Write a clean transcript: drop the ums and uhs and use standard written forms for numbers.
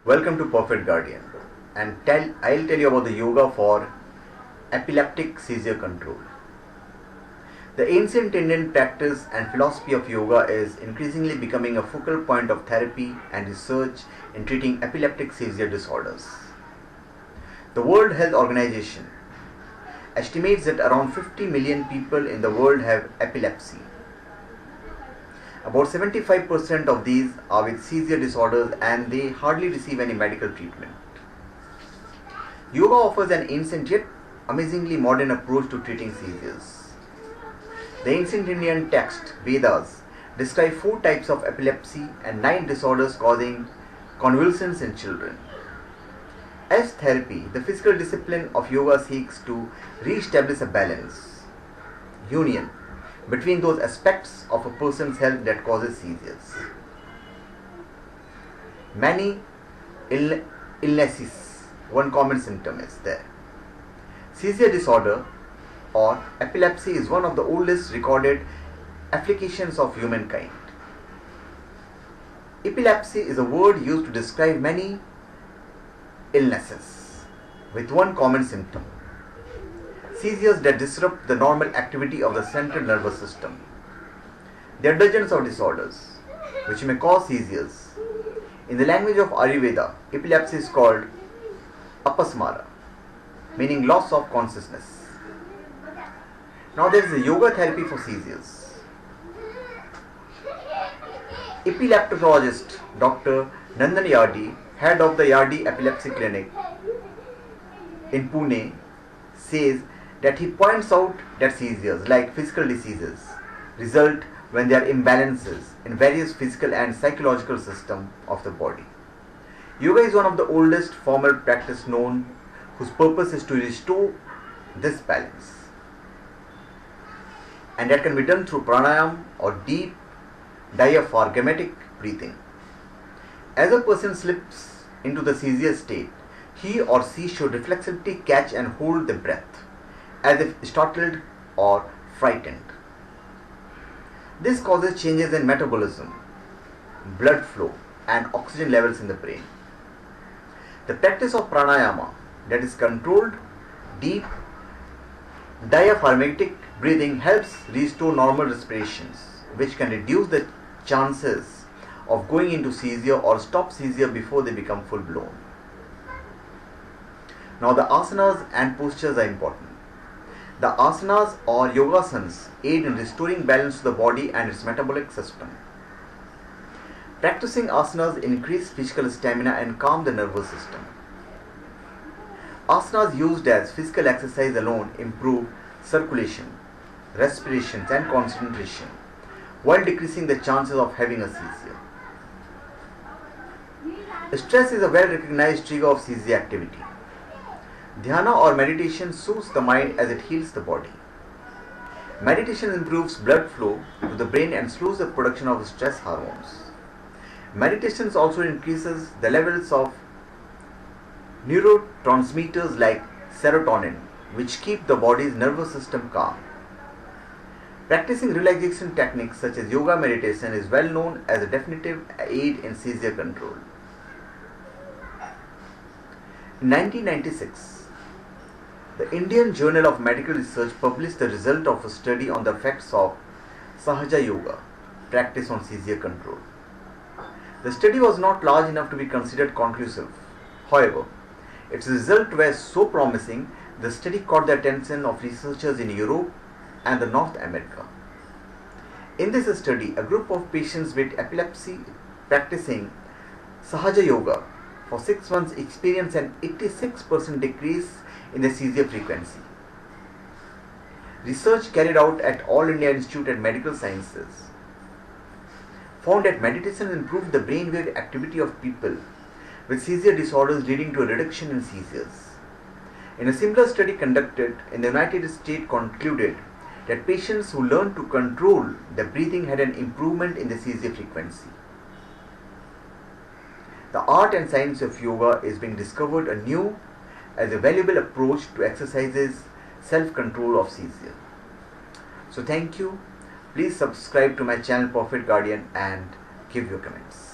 Welcome to Perfect Guardian, and I'll tell you about the yoga for epileptic seizure control. The ancient Indian practice and philosophy of yoga is increasingly becoming a focal point of therapy and research in treating epileptic seizure disorders. The World Health Organization estimates that around 50 million people in the world have epilepsy. About 75% of these are with seizure disorders and they hardly receive any medical treatment. Yoga offers an ancient yet amazingly modern approach to treating seizures. The ancient Indian text, Vedas, describe 4 types of epilepsy and 9 disorders causing convulsions in children. As therapy, the physical discipline of yoga seeks to re-establish a balance, union, between those aspects of a person's health that causes seizures. Many illnesses, one common symptom is there. Seizure disorder or epilepsy is one of the oldest recorded afflictions of humankind. Epilepsy is a word used to describe many illnesses with one common symptom. Seizures that disrupt the normal activity of the central nervous system. There are dozens of disorders which may cause seizures. In the language of Ayurveda, epilepsy is called apasmara, meaning loss of consciousness. Now there is a yoga therapy for seizures. Epileptologist Dr. Nandan Yardi, head of the Yardi Epilepsy Clinic in Pune, says that he points out that seizures, like physical diseases, result when there are imbalances in various physical and psychological systems of the body. Yoga is one of the oldest formal practice known whose purpose is to restore this balance. And that can be done through pranayama or deep diaphragmatic breathing. As a person slips into the seizure state, he or she should reflexively catch and hold the breath, as if startled or frightened. This causes changes in metabolism, blood flow, and oxygen levels in the brain. The practice of pranayama, that is controlled, deep, diaphragmatic breathing, helps restore normal respirations, which can reduce the chances of going into seizure or stop seizure before they become full blown. Now the asanas and postures are important. The asanas or yogasanas aid in restoring balance to the body and its metabolic system. Practicing asanas increase physical stamina and calm the nervous system. Asanas used as physical exercise alone improve circulation, respirations and concentration, while decreasing the chances of having a seizure. Stress is a well-recognized trigger of seizure activity. Dhyana or meditation soothes the mind as it heals the body. Meditation improves blood flow to the brain and slows the production of stress hormones. Meditation also increases the levels of neurotransmitters like serotonin, which keep the body's nervous system calm. Practicing relaxation techniques such as yoga meditation is well known as a definitive aid in seizure control. In 1996, the Indian Journal of Medical Research published the result of a study on the effects of Sahaja Yoga practice on seizure control. The study was not large enough to be considered conclusive. However, its results were so promising, the study caught the attention of researchers in Europe and the North America. In this study, a group of patients with epilepsy practicing Sahaja Yoga for 6 months experienced an 86% decrease in the seizure frequency. Research carried out at All India Institute of Medical Sciences found that meditation improved the brainwave activity of people with seizure disorders, leading to a reduction in seizures. In a similar study conducted in the United States concluded that patients who learned to control their breathing had an improvement in the seizure frequency. The art and science of yoga is being discovered anew as a valuable approach to exercises self-control of seizure. So thank you. Please subscribe to my channel Perfect Guardian and give your comments.